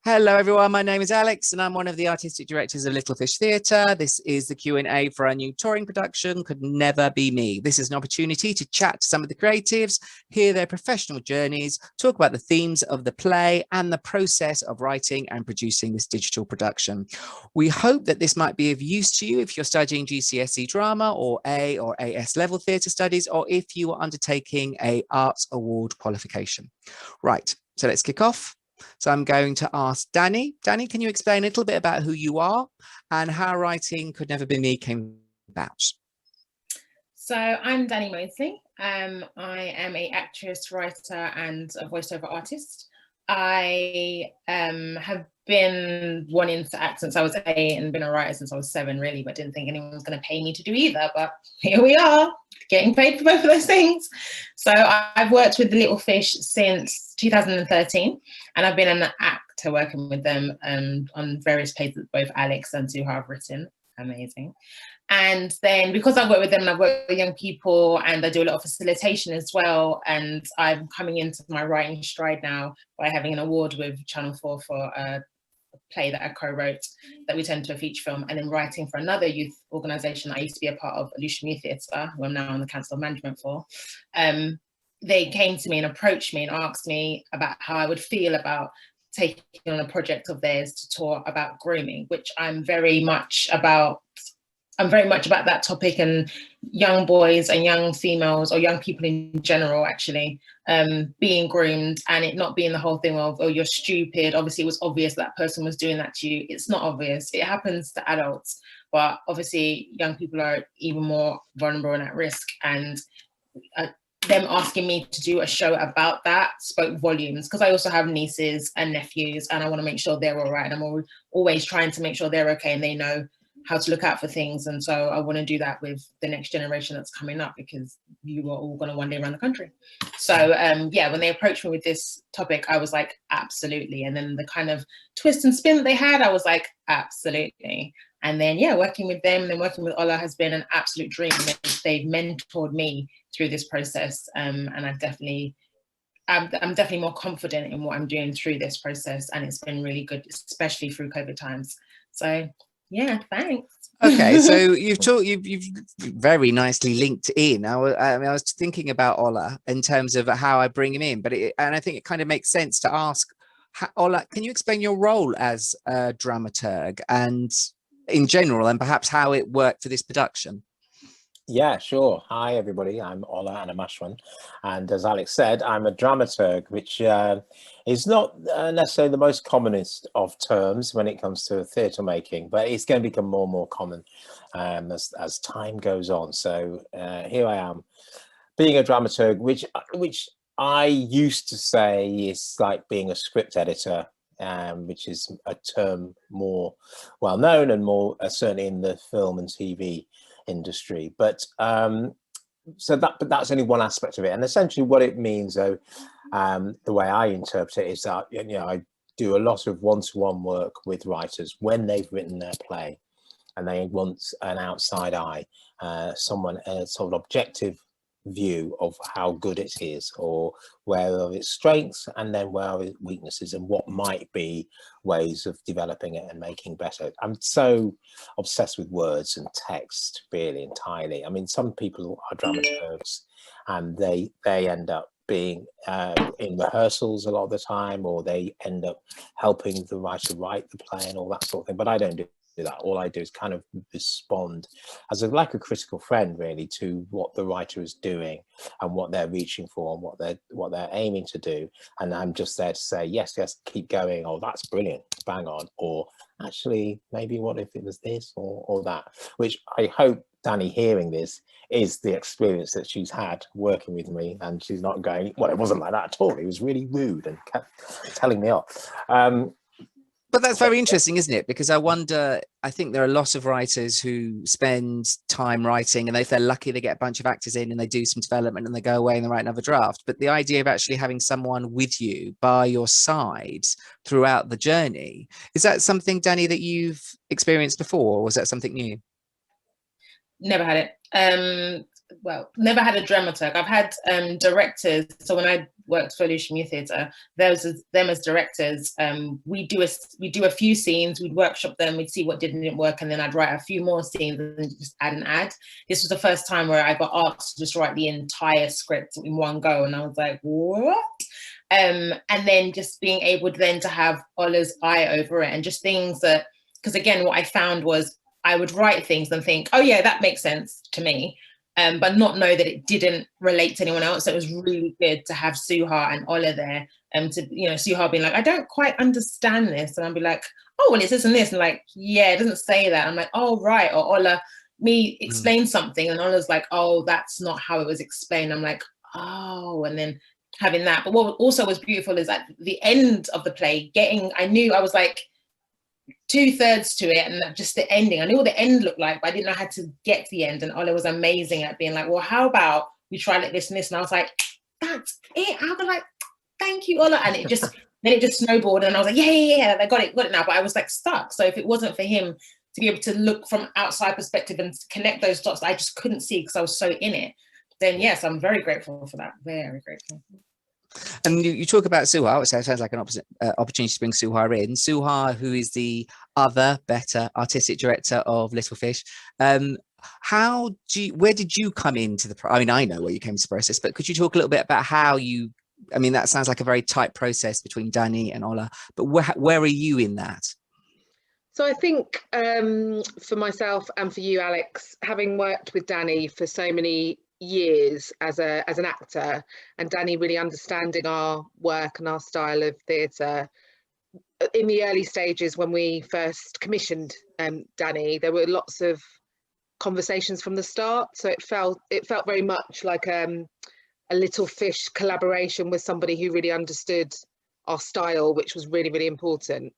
Hello everyone, my name is Alex and I'm one of the artistic directors of Little Fish Theatre. This is the Q&A for our new touring production, Could Never Be Me. This is an opportunity to chat to some of the creatives, hear their professional journeys, talk about the themes of the play and the process of writing and producing this digital production. We hope that this might be of use to you if you're studying GCSE drama or A or AS level theatre studies, or if you are undertaking a Arts Award qualification. Right, so let's kick off. So I'm going to ask Dani. Dani, can you explain a little bit about who you are and how writing Could Never Be Me came about? So I'm Dani Moseley. I am an actress, writer and a voiceover artist. I have been wanting to act since I was 8 and been a writer since I was 7 really, but didn't think anyone was going to pay me to do either. But here we are, getting paid for both of those things. So I've worked with the Little Fish since 2013 and I've been an actor working with them on various plays that both Alex and Suha have written. Amazing. And then because I've worked with them, I've worked with young people and I do a lot of facilitation as well. And I'm coming into my writing stride now by having an award with Channel 4 for a play that I co-wrote that we turned to a feature film, and then writing for another youth organisation I used to be a part of, Lucian Youth Theatre, who I'm now on the Council of Management for. They came to me and approached me and asked me about how I would feel about taking on a project of theirs to talk about grooming, which I'm very much about that topic, and young boys and young females, or young people in general actually, being groomed, and it not being the whole thing of, oh, you're stupid. Obviously it was obvious that person was doing that to you. It's not obvious. It happens to adults, but obviously young people are even more vulnerable and at risk, and them asking me to do a show about that spoke volumes, because I also have nieces and nephews and I want to make sure they're all right, and I'm always trying to make sure they're okay and they know how to look out for things. And so I want to do that with the next generation that's coming up, because you are all going to one day around the country. So yeah, when they approached me with this topic, I was like, absolutely. And then the kind of twist and spin that they had, I was like, absolutely. And then, yeah, working with them and then working with Ola has been an absolute dream. They've mentored me through this process. And I'm definitely more confident in what I'm doing through this process. And it's been really good, especially through COVID times. So yeah, thanks. Okay, so you've very nicely linked in. I was thinking about Ola in terms of how I bring him in, and I think it kind of makes sense to ask, Ola, can you explain your role as a dramaturg and in general, and perhaps how it worked for this production? Yeah, sure. Hi, everybody. I'm Ola Animashawun. And as Alex said, I'm a dramaturg, which is not necessarily the most commonest of terms when it comes to theatre making, but it's going to become more and more common as time goes on. So here I am being a dramaturg, which I used to say is like being a script editor, which is a term more well known and more certainly in the film and TV industry, but that's only one aspect of it. And essentially what it means, though, the way I interpret it is that, you know, I do a lot of one-to-one work with writers when they've written their play and they want an outside eye, someone, a sort of objective view of how good it is, or where are its strengths and then where are its weaknesses, and what might be ways of developing it and making better. I'm so obsessed with words and text, really, entirely. I mean, some people are dramaturgs and they end up being in rehearsals a lot of the time, or they end up helping the writer write the play and all that sort of thing, but I don't do that. All I do is kind of respond as like a critical friend, really, to what the writer is doing and what they're reaching for and what they're aiming to do. And I'm just there to say, yes, keep going. Oh, that's brilliant, bang on. Or actually, maybe what if it was this or that? Which I hope Dani, hearing this, is the experience that she's had working with me, and she's not going, well, it wasn't like that at all. He was really rude and kept telling me off. But that's very interesting, isn't it? Because I think there are lots of writers who spend time writing, and if they're lucky, they get a bunch of actors in and they do some development and they go away and they write another draft. But the idea of actually having someone with you by your side throughout the journey, is that something, Dani, that you've experienced before, or was that something new? Never had it. well, never had a dramaturg. I've had directors. So when I worked for Lucian Youth Theatre, them as directors. We do a few scenes, we'd workshop them, we'd see what didn't work, and then I'd write a few more scenes and just add and add. This was the first time where I got asked to just write the entire script in one go, and I was like, what? And then just being able then to have Ola's eye over it, and just things that, because again, what I found was I would write things and think, oh yeah, that makes sense to me. But not know that it didn't relate to anyone else. So it was really good to have Suha and Ola there, to, you know, Suha being like, I don't quite understand this, and I'd be like, oh, well, it's this and this, and like, yeah, it doesn't say that. I'm like, oh, right. Or Ola, me explain something, and Ola's like, oh, that's not how it was explained. I'm like, oh, and then having that. But what also was beautiful is at the end of the play, I was like, 2/3 to it, and just the ending. I knew what the end looked like, but I didn't know how to get to the end. And Ola was amazing at being like, well, how about we try like this and this? And I was like, that's it. I was like, thank you, Ola. And it just snowballed. And I was like, yeah, I got it now. But I was like stuck. So if it wasn't for him to be able to look from outside perspective and connect those dots that I just couldn't see because I was so in it, then yes, I'm very grateful for that. Very grateful. And you talk about Suha, which sounds like an opportunity to bring Suha in. Suha, who is the other better artistic director of Little Fish. Where did you come into the, I mean, I know where you came into the process, but could you talk a little bit about how you, I mean, that sounds like a very tight process between Dani and Ola, but where are you in that? So I think for myself and for you, Alex, having worked with Dani for so many years as an actor, and Dani really understanding our work and our style of theatre, in the early stages when we first commissioned Dani, there were lots of conversations from the start. So it felt very much like a Little Fish collaboration with somebody who really understood our style, which was really, really important.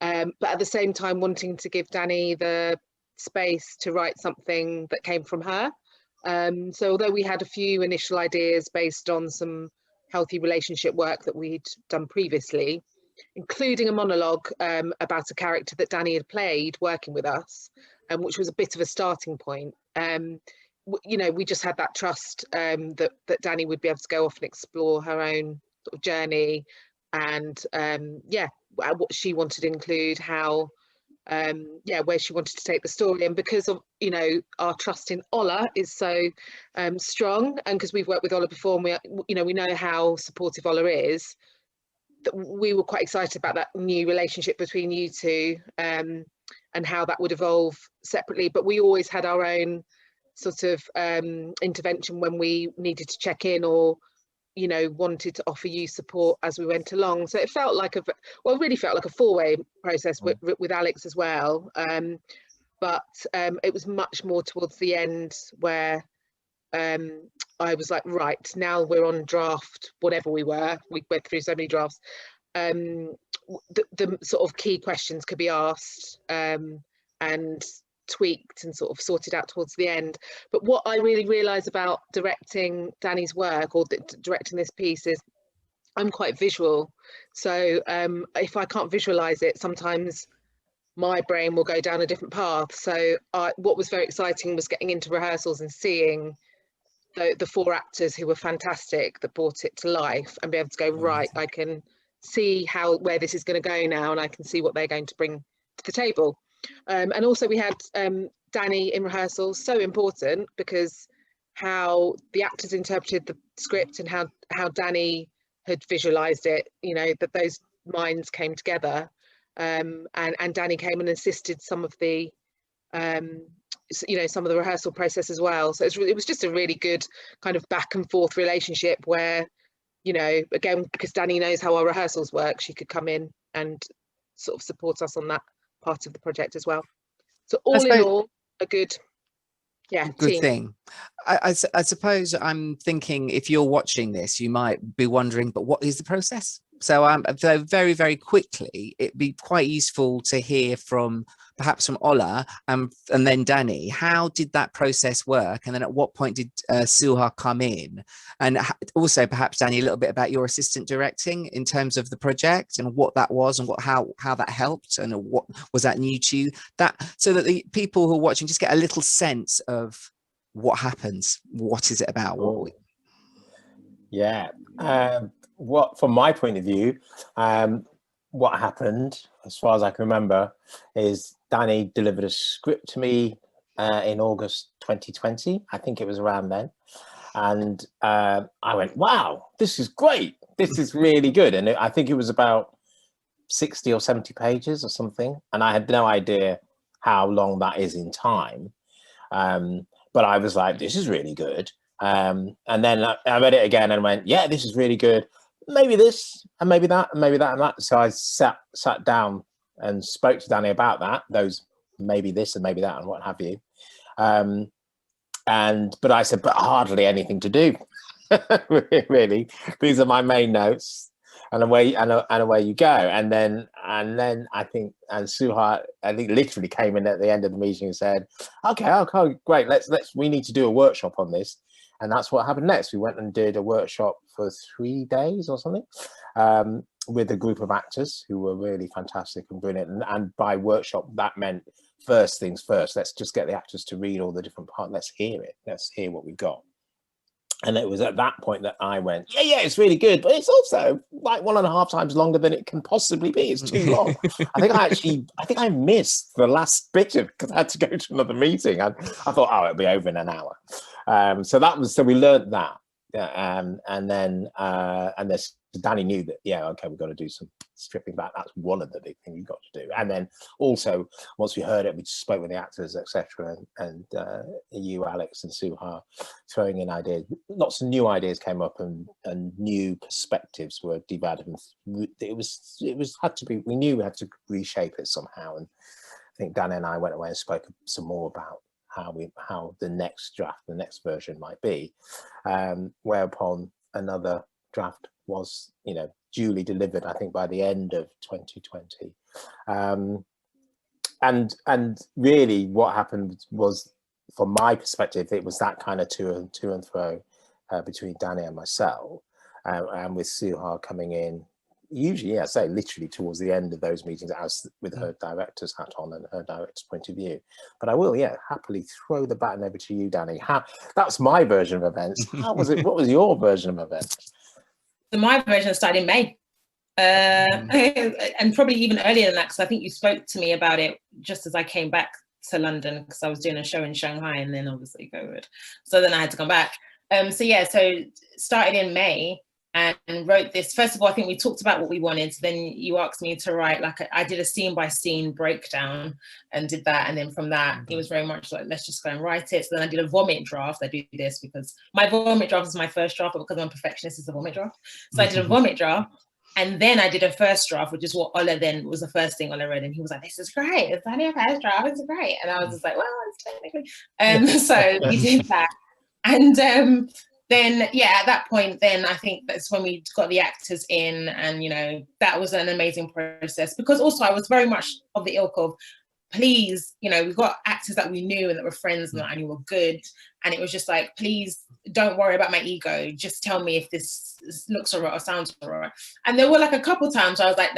But at the same time, wanting to give Dani the space to write something that came from her. So although we had a few initial ideas based on some healthy relationship work that we'd done previously, including a monologue about a character that Dani had played working with us, which was a bit of a starting point. You know, we just had that trust that Dani would be able to go off and explore her own sort of journey, and what she wanted to include, how where she wanted to take the story. And because of, you know, our trust in Ola is so strong, and because we've worked with Ola before, and we know how supportive Ola is, that we were quite excited about that new relationship between you two, and how that would evolve separately. But we always had our own sort of intervention when we needed to check in, or, you know, wanted to offer you support as we went along. So it felt like really felt like a four-way process with Alex as well. But it was much more towards the end where I was like, right, now we're on draft, whatever we went through so many drafts. The sort of key questions could be asked and tweaked and sort of sorted out towards the end. But what I really realised about directing Dani's work, or directing this piece, is I'm quite visual. So if I can't visualise it, sometimes my brain will go down a different path. So what was very exciting was getting into rehearsals and seeing the four actors who were fantastic, that brought it to life, and be able to go, right, I can see where this is going to go now, and I can see what they're going to bring to the table. And also we had Dani in rehearsals, so important, because how the actors interpreted the script and how Dani had visualised it, you know, that those minds came together, and Dani came and assisted some of the some of the rehearsal process as well. So it was just a really good kind of back and forth relationship where, you know, again, because Dani knows how our rehearsals work, she could come in and sort of support us on that part of the project as well. So all in all, a good team. Thing. I suppose I'm thinking, if you're watching this, you might be wondering, but what is the process? So very, very quickly, it'd be quite useful to hear perhaps from Ola and then Dani. How did that process work? And then at what point did Suha come in? And also perhaps, Dani, a little bit about your assistant directing in terms of the project and what that was, and how that helped, and what was that new to you? So that the people who are watching just get a little sense of what happens? What is it about? Yeah. What, from my point of view, what happened, as far as I can remember, is Dani delivered a script to me in August 2020. I think it was around then. And I went, wow, this is great. This is really good. And I think it was about 60 or 70 pages or something. And I had no idea how long that is in time. But I was like, this is really good. And then I read it again and went, yeah, this is really good. Maybe this and maybe that and maybe that and that. So I sat down and spoke to Dani about that, those maybe this and maybe that and what have you. But I said, but hardly anything to do. Really, these are my main notes, and away you go. And then I think, and Suha, I think, literally came in at the end of the meeting and said, okay, great, we need to do a workshop on this. And that's what happened next. We went and did a workshop for 3 days or something, with a group of actors who were really fantastic and brilliant. And by workshop, that meant first things first. Let's just get the actors to read all the different parts. Let's hear it. Let's hear what we've got. And it was at that point that I went, yeah, it's really good, but it's also like 1.5 times longer than it can possibly be. It's too long. I think I missed the last bit of, because I had to go to another meeting. And I thought, it'll be over in an hour. So we learned that. And then Dani knew that, we've got to do some stripping back. That's one of the big things you've got to do. And then also, once we heard it, we spoke with the actors, etc. And you, Alex, and Suha, throwing in ideas. Lots of new ideas came up, and new perspectives were developed. We knew we had to reshape it somehow. And I think Dani and I went away and spoke some more about how the next draft, the next version might be, whereupon another draft was, duly delivered, I think, by the end of 2020. And really what happened was, from my perspective, it was that kind of to and fro between Dani and myself, and with Suha coming in, usually, say literally towards the end of those meetings, as with her director's hat on and her director's point of view. But I will, happily throw the baton over to you, Dani. That's my version of events. How was it? What was your version of events? So my version started in May, and probably even earlier than that, because I think you spoke to me about it just as I came back to London, because I was doing a show in Shanghai, and then obviously COVID. So then I had to come back. So started in May. And wrote this. First of all, I think we talked about what we wanted. Then you asked me to write, I did a scene by scene breakdown and did that. And then from that, it was very much like, let's just go and write it. So then I did a vomit draft. I do this because my vomit draft is my first draft, but because I'm a perfectionist, it's a vomit draft. So I did a vomit draft. And then I did a first draft, which is what Ola then was the first thing Ola read. And he was like, this is great. It's only a first draft. It's great. And I was just like, well, it's technically. So we did that. And then, at that point, then I think that's when we got the actors in, and, that was an amazing process, because also I was very much of the ilk of, please, we've got actors that we knew and that were friends and that I knew were good. And it was just like, please don't worry about my ego. Just tell me if this looks all right or sounds all right. And there were a couple of times I was like,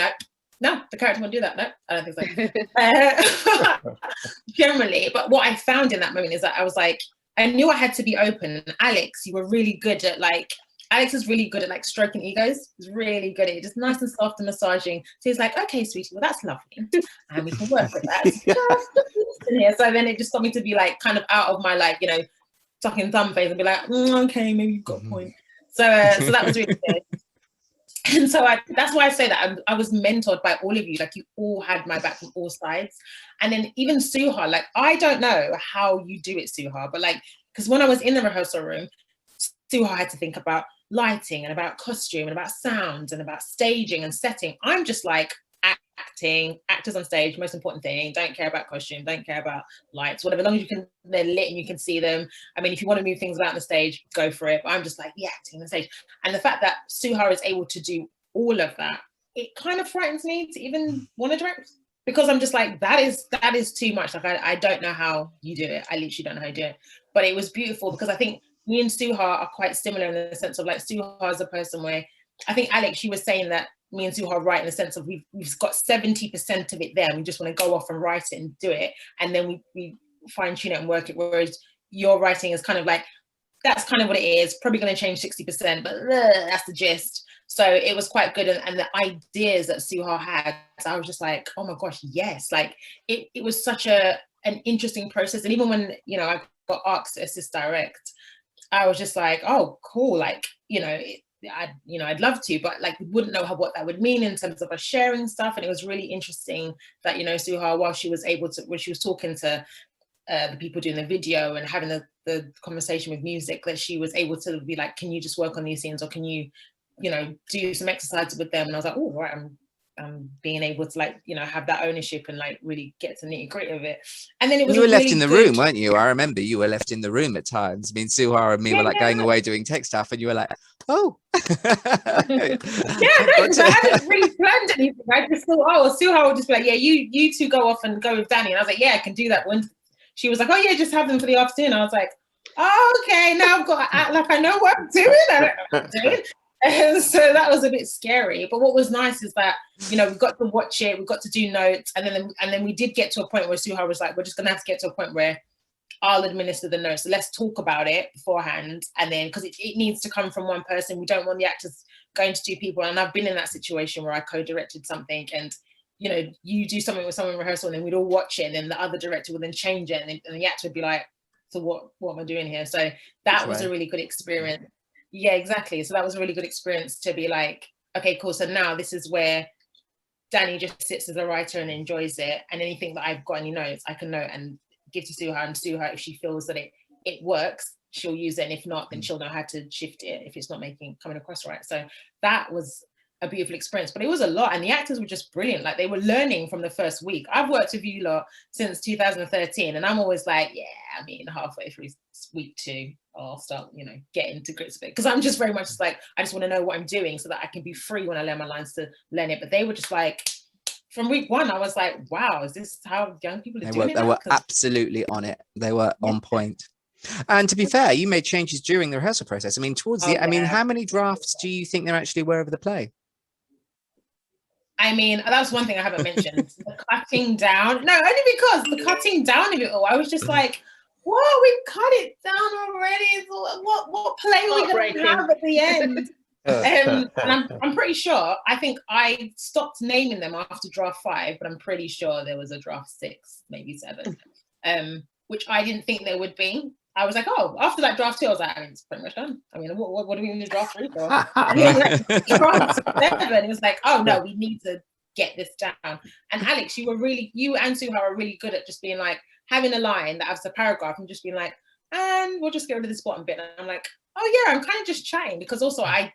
no, the character won't do that. No, I don't think so. Generally. But what I found in that moment is that I was like, I knew I had to be open. Alex, you were really good at Alex is really good at stroking egos. He's really good at it, just nice and soft and massaging. So he's like, okay, sweetie, well, that's lovely. And we can work with that. Here. So then it just got me to be kind of out of my sucking thumb phase and be like, okay, maybe you've got a point. So that was really good. And so that's why I say that I was mentored by all of you. You all had my back from all sides. And then even Suha, I don't know how you do it, Suha, but because when I was in the rehearsal room, Suha had to think about lighting and about costume and about sound and about staging and setting. I'm just acting, actors on stage, most important thing. Don't care about costume, don't care about lights, whatever, as long as they're lit and you can see them. I mean, if you want to move things about on the stage, go for it. But I'm just acting on the stage. And the fact that Suha is able to do all of that, it kind of frightens me to even want to direct, because I'm just that is too much. I don't know how you do it. I literally don't know how you do it. But it was beautiful, because I think me and Suha are quite similar in the sense of Suha is a person where, I think Alex, you were saying that me and Suha are right in the sense of we've got 70% of it there. We just want to go off and write it and do it. And then we fine tune it and work it. Whereas your writing is kind of like, that's kind of what it is, probably going to change 60%, but that's the gist. So it was quite good. And the ideas that Suha had, I was just like, oh my gosh, yes. Like it was such an interesting process. And even when, you know, I got asked to assist direct, I was just like, oh, cool. Like, you know, I'd love to, but like, wouldn't know what that would mean in terms of us sharing stuff. And it was really interesting that, you know, Suha, while she was able to, when she was talking to the people doing the video and having the conversation with music, that she was able to be like, can you just work on these scenes, or can you know, do some exercises with them? And I was like, oh, right, I'm being able to, like, you know, have that ownership and like really get to nitty gritty of it. And then it was, you were left really in the room, weren't you? I remember you were left in the room at times. I mean, Suha and me were like going away doing tech stuff, and you were like, oh. I hadn't really planned anything. I just thought, oh, Suha would just be like, yeah, you two go off and go with Dani. And I was like, yeah, I can do that. When she was like, oh yeah, just have them for the afternoon. I was like, oh, okay, now I've got to act like I know what I'm doing. I don't know what I'm doing. And so that was a bit scary. But what was nice is that, you know, we got to watch it, we got to do notes, and then we did get to a point where Suha was like, we're just gonna have to get to a point where I'll administer the notes. So let's talk about it beforehand. And then, because it needs to come from one person. We don't want the actors going to two people. And I've been in that situation where I co-directed something, and, you know, you do something with someone in rehearsal, and then we'd all watch it, and then the other director would then change it, and the actor would be like, so what am I doing here? So that was a really good experience. Yeah, exactly. So that was a really good experience to be like, okay, cool. So now this is where Dani just sits as a writer and enjoys it. And anything that I've got any notes, I can note and give to Suha, and Suha, if she feels that it works, she'll use it. And if not, then she'll know how to shift it if it's not coming across right. So that was a beautiful experience, but it was a lot. And the actors were just brilliant. Like, they were learning from the first week. I've worked with you lot since 2013, and I'm always like, yeah, I mean, halfway through week 2, I'll start, you know, getting to grips with it. Because I'm just very much just like, I just want to know what I'm doing so that I can be free when I learn my lines to learn it. But they were just like, from week 1, I was like, wow, is this how young people are doing it? They were absolutely on it. They were on point. And to be fair, you made changes during the rehearsal process. I mean, towards the, I mean, how many drafts do you think there actually were of the play? I mean, that's one thing I haven't mentioned. The cutting down. No, only because the cutting down of it all, I was just like, whoa, we've cut it down already. What play are we going to have at the end? And I'm pretty sure, I think I stopped naming them after draft 5, but I'm pretty sure there was a draft 6, maybe 7, which I didn't think there would be. I was like, oh, after that draft 2, I was like, I mean, it's pretty much done. I mean, what do we need to draft 3 for? And he was like, draft 7. It was like, oh no, we need to get this down. And Alex, you and Suha are really good at just being like, having a line that has a paragraph and just being like, and we'll just get rid of this bottom bit. And I'm like, oh yeah, I'm kind of just chatting, because also I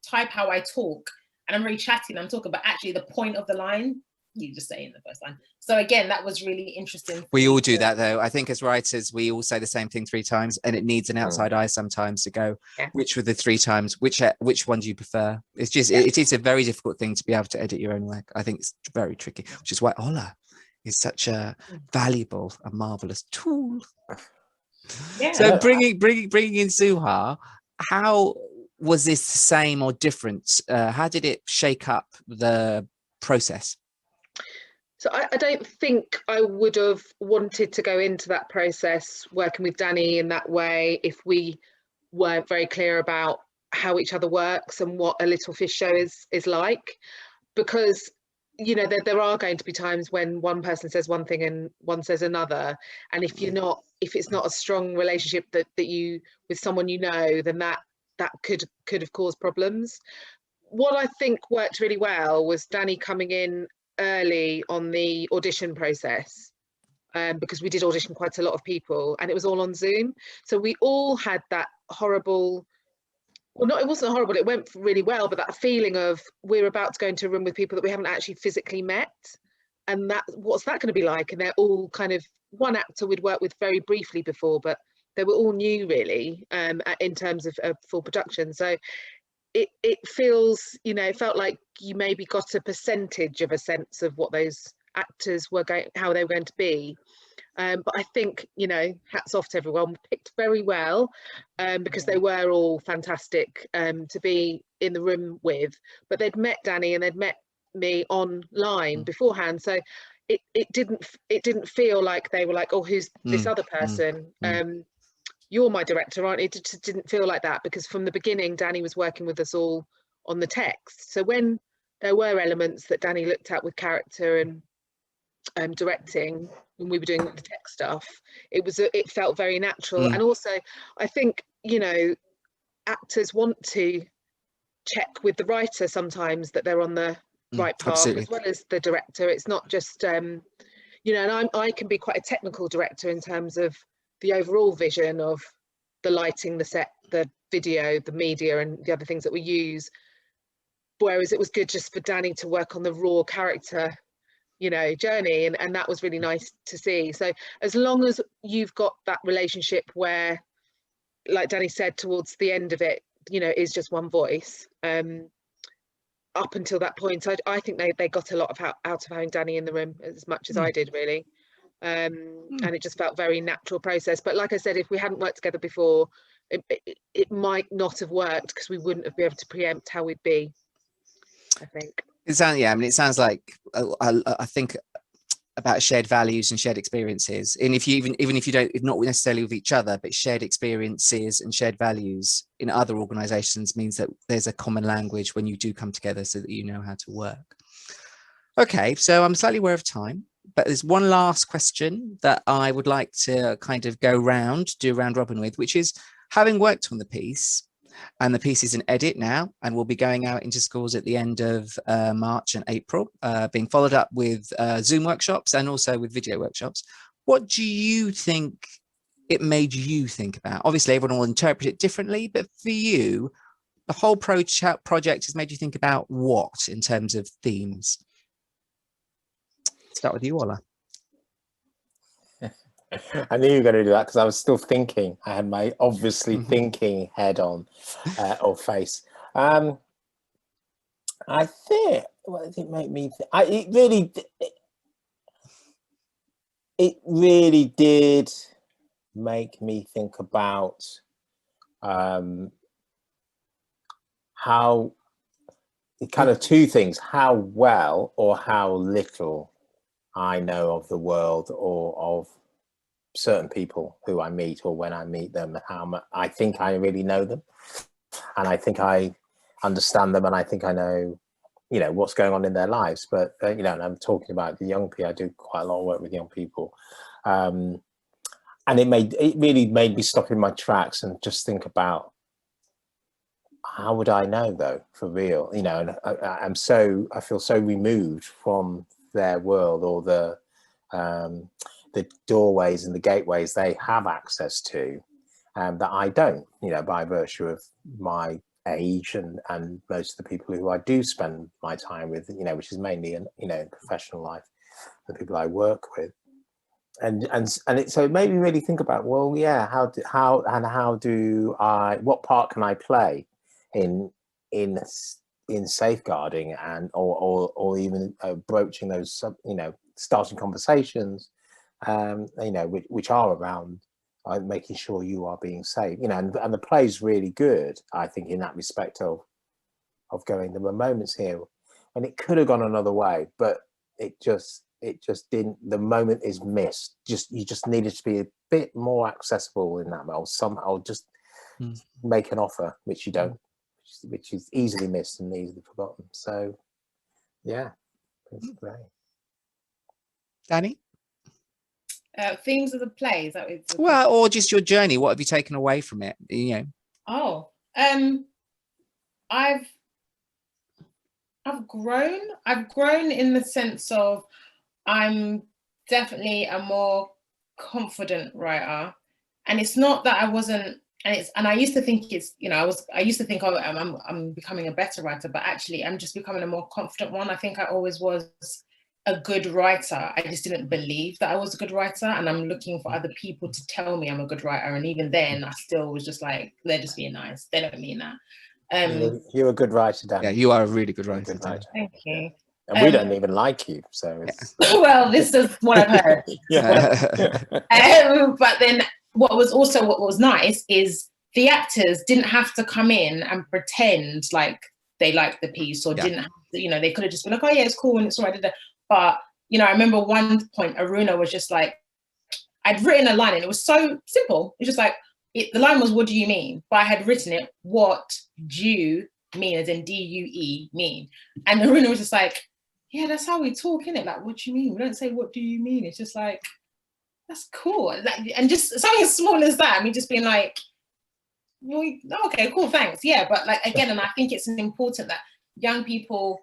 type how I talk, and I'm really chatting, I'm talking, but actually the point of the line, you just say in the first line. So again, that was really interesting. We all do that though. I think as writers, we all say the same thing 3 times, and it needs an outside eye sometimes to go, which were the 3 times, which one do you prefer? It's just, it is a very difficult thing to be able to edit your own work. I think it's very tricky, which is why Ola is such a valuable, a marvelous tool. Yeah. So bringing in Suha, how was this the same or different? How did it shake up the process? So I don't think I would have wanted to go into that process working with Dani in that way if we weren't very clear about how each other works and what a Little Fish show is like, because, you know, there are going to be times when one person says one thing and one says another, and if it's not a strong relationship that you with someone, you know, then that could have caused problems. What I think worked really well was Dani coming in early on the audition process, because we did audition quite a lot of people, and it was all on Zoom, so we all had that horrible, well, not, it wasn't horrible, it went really well, but that feeling of we're about to go into a room with people that we haven't actually physically met, and what's that going to be like? And they're all kind of, one actor we'd worked with very briefly before, but they were all new really, in terms of full production. So it feels, you know, it felt like you maybe got a percentage of a sense of what those actors were going, how they were going to be. But I think, you know, hats off to everyone, picked very well, because they were all fantastic to be in the room with, but they'd met Dani and they'd met me online beforehand, so it didn't feel like they were like, oh, who's this other person? you're my director, aren't you? It just didn't feel like that, because from the beginning, Dani was working with us all on the text. So when there were elements that Dani looked at with character and directing, when we were doing the text stuff, it felt very natural. And also, I think, you know, actors want to check with the writer sometimes that they're on the right path, absolutely. as well as the director. It's not just you know, and I can be quite a technical director in terms of the overall vision of the lighting, the set, the video, the media, and the other things that we use, whereas it was good just for Dani to work on the raw character, you know, journey, and that was really nice to see. So as long as you've got that relationship where, like Dani said, towards the end of it, you know, is just one voice, up until that point, I think they got a lot of out of having Dani in the room, as much as I did, really. And it just felt very natural process. But like I said, if we hadn't worked together before, it might not have worked, because we wouldn't have been able to preempt how we'd be, I think. It sounds, yeah, I mean, it sounds like I think about shared values and shared experiences, and if you even if you don't, if not necessarily with each other, but shared experiences and shared values in other organizations means that there's a common language when you do come together, so that you know how to work. Okay, so I'm slightly aware of time, but there's one last question that I would like to kind of do round robin with, which is, having worked on the piece, and the piece is in edit now and will be going out into schools at the end of March and April, being followed up with Zoom workshops and also with video workshops. What do you think it made you think about? Obviously, everyone will interpret it differently, but for you, the whole project has made you think about what in terms of themes? Start with you, Ola. I knew you were going to do that, because I was still thinking. I had my obviously thinking head on or face. I think, what did it make me think? It really did make me think about how, kind of two things: how well or how little I know of the world, or of certain people who I meet, or when I meet them, how much I think I really know them, and I think I understand them, and I think I know, you know, what's going on in their lives. But you know, and I'm talking about the young people. I do quite a lot of work with young people, and it really made me stop in my tracks and just think about, how would I know, though, for real? You know, and I feel so removed from their world, or the doorways and the gateways they have access to, that I don't, you know, by virtue of my age and most of the people who I do spend my time with, you know, which is mainly in, you know, in professional life, the people I work with. So it made me really think about, well, yeah, what part can I play in safeguarding or even broaching those, you know, starting conversations, you know, which are around making sure you are being safe, you know, and the play's really good, I think, in that respect of going, there were moments here and it could have gone another way, but it just didn't. The moment is missed. You just needed to be a bit more accessible in that role. Somehow just make an offer, which you don't, which is easily missed and easily forgotten. So yeah, it's great. Dani? Themes of the play, is that what it's Well, or just your journey. What have you taken away from it? You know. I've grown in the sense of, I'm definitely a more confident writer, and it's not that I wasn't, and I used to think it's, you know, I used to think, oh, I'm becoming a better writer, but actually I'm just becoming a more confident one. I think I always was a good writer. I just didn't believe that I was a good writer, and I'm looking for other people to tell me I'm a good writer. And even then, I still was just like, they're just being nice. They don't mean that. You're a good writer, Dan. Yeah, you are a really good writer. Thank you. Yeah. And we don't even like you, so it's... Well, this is what I've heard. But then what was nice is the actors didn't have to come in and pretend like they liked the piece, or didn't have to, you know, they could have just been like, oh yeah, it's cool and it's all right. But, you know, I remember one point Aruna was just like, I'd written a line and it was so simple. It's just like, the line was, what do you mean? But I had written it, what do you mean, as in D-U-E, mean. And the runner was just like, yeah, that's how we talk, innit? Like, what do you mean? We don't say, what do you mean? It's just like, that's cool. Like, and just something as small as that, I mean, just being like, well, okay, cool, thanks. Yeah, but like, again, and I think it's important that young people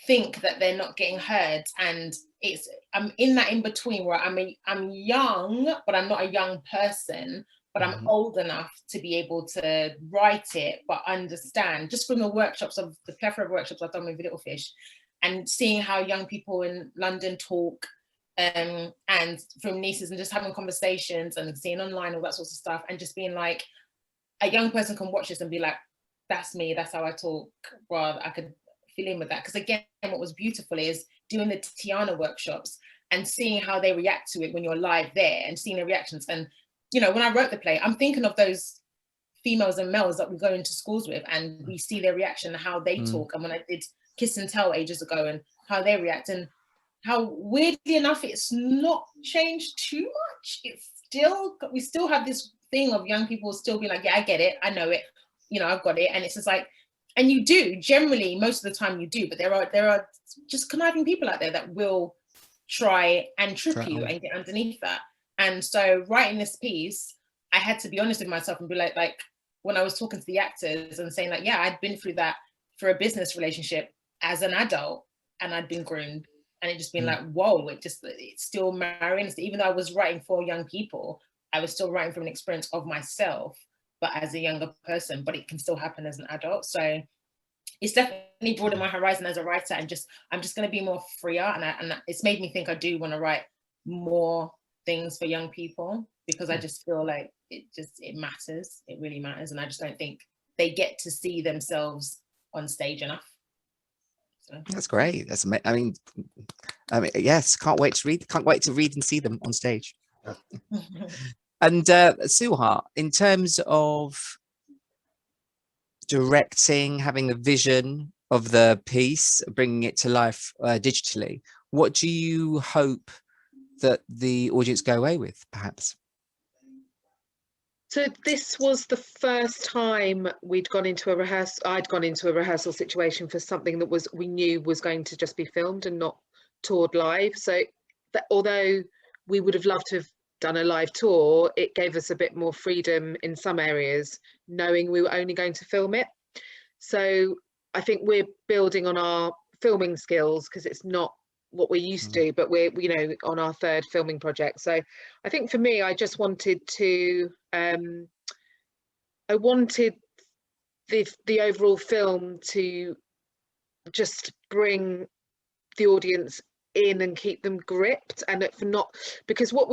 think that they're not getting heard, and I'm in that in between where I'm young, but I'm not a young person, but I'm old enough to be able to write it, but understand, just from the plethora of workshops I've done with Little Fish, and seeing how young people in London talk, and from nieces, and just having conversations and seeing online, all that sorts of stuff, and just being like, a young person can watch this and be like, that's me, that's how I talk, rather I could feel in with that. Because again, what was beautiful is doing the Tiana workshops and seeing how they react to it when you're live there, and seeing their reactions. And you know, when I wrote the play, I'm thinking of those females and males that we go into schools with, and we see their reaction, how they talk. And when I did Kiss and Tell ages ago, and how they react, and how weirdly enough it's not changed too much. It's still, we still have this thing of young people still being like, yeah, I get it, I know it, you know, I've got it. And it's just like, and you do, generally, most of the time you do, but there are just conniving people out there that will try and trip you and get underneath that. And so writing this piece, I had to be honest with myself and be like when I was talking to the actors and saying like, yeah, I'd been through that for a business relationship as an adult, and I'd been groomed, and it just been like, whoa, it's still marrying. Even though I was writing for young people, I was still writing from an experience of myself, but as a younger person, but it can still happen as an adult. So it's definitely broadened my horizon as a writer, and I'm just going to be more freer. And it's made me think I do want to write more things for young people, because I just feel like it matters. It really matters. And I just don't think they get to see themselves on stage enough. So. That's great. That's I mean, yes, can't wait to read and see them on stage. And Suha, in terms of directing, having a vision of the piece, bringing it to life digitally, what do you hope that the audience go away with, perhaps? So this was the first time I'd gone into a rehearsal situation for something that we knew was going to just be filmed and not toured live. So that, although we would have loved to have done a live tour, it gave us a bit more freedom in some areas, knowing we were only going to film it. So I think we're building on our filming skills, because it's not what we're used to, but we're, you know, on our third filming project. So I think for me, I just wanted to I wanted the overall film to just bring the audience in and keep them gripped, and for not, because our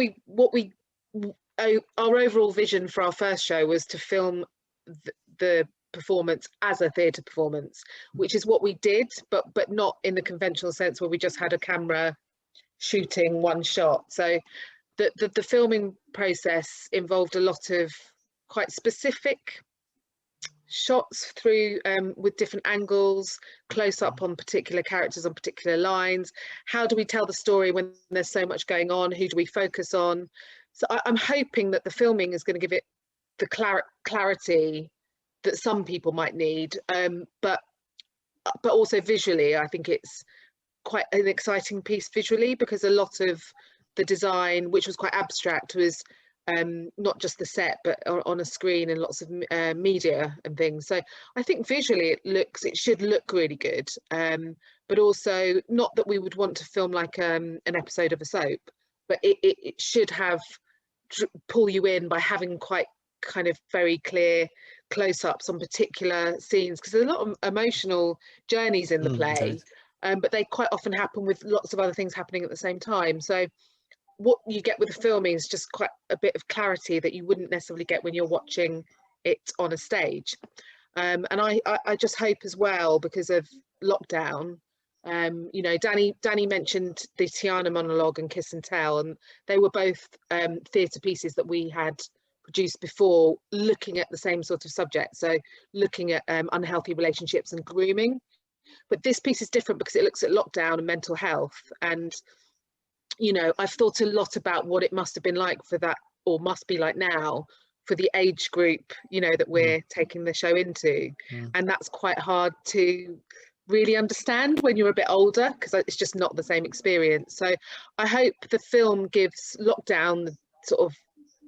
overall vision for our first show was to film the performance as a theatre performance, which is what we did, but not in the conventional sense where we just had a camera shooting one shot. So the filming process involved a lot of quite specific shots through with different angles, close up on particular characters, on particular lines. How do we tell the story when there's so much going on? Who do we focus on? So I'm hoping that the filming is going to give it the clarity that some people might need, but also visually, I think it's quite an exciting piece visually, because a lot of the design, which was quite abstract, was not just the set, but on a screen and lots of media and things. So I think visually it should look really good, but also not that we would want to film like an episode of a soap, but it should pull you in by having quite kind of very clear close-ups on particular scenes, because there's a lot of emotional journeys in the play, but they quite often happen with lots of other things happening at the same time. So what you get with the filming is just quite a bit of clarity that you wouldn't necessarily get when you're watching it on a stage. And I just hope as well, because of lockdown, you know, Dani mentioned the Tiana monologue and Kiss and Tell, and they were both theatre pieces that we had produced before, looking at the same sort of subject, so looking at unhealthy relationships and grooming. But this piece is different because it looks at lockdown and mental health, and you know, I've thought a lot about what it must have been like for that, or must be like now, for the age group, you know, that we're taking the show into. And that's quite hard to really understand when you're a bit older, because it's just not the same experience. So I hope the film gives lockdown the sort of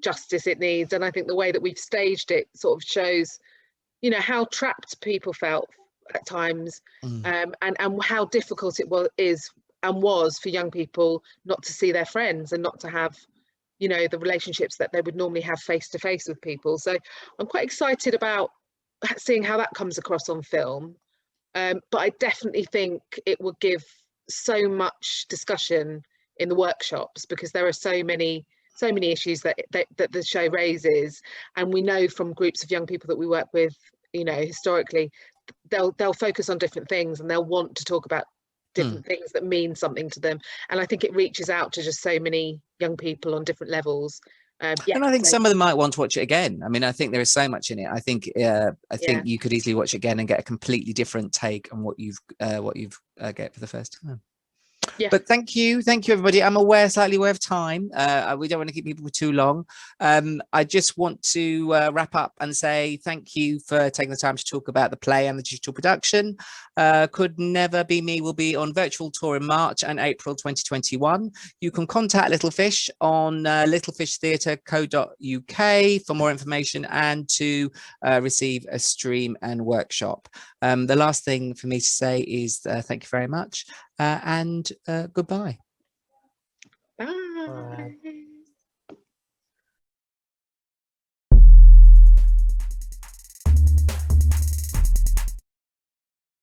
justice it needs, and I think the way that we've staged it sort of shows, you know, how trapped people felt at times, and how difficult it was for young people not to see their friends and not to have, you know, the relationships that they would normally have face to face with people. So I'm quite excited about seeing how that comes across on film. But I definitely think it will give so much discussion in the workshops, because there are so many issues that the show raises, and we know from groups of young people that we work with, you know, historically, they'll focus on different things and they'll want to talk about different things that mean something to them. And I think it reaches out to just so many young people on different levels. And I think some of them might want to watch it again. I mean, I think there is so much in it. I think you could easily watch it again and get a completely different take on what you've get for the first time. Yeah. But thank you everybody. I'm slightly aware of time. We don't want to keep people for too long. I just want to wrap up and say thank you for taking the time to talk about the play and the digital production. Could Never Be Me will be on virtual tour in March and April 2021. You can contact Little Fish on littlefishtheatre.co.uk for more information and to receive a stream and workshop. The last thing for me to say is thank you very much. And goodbye. Bye. Bye.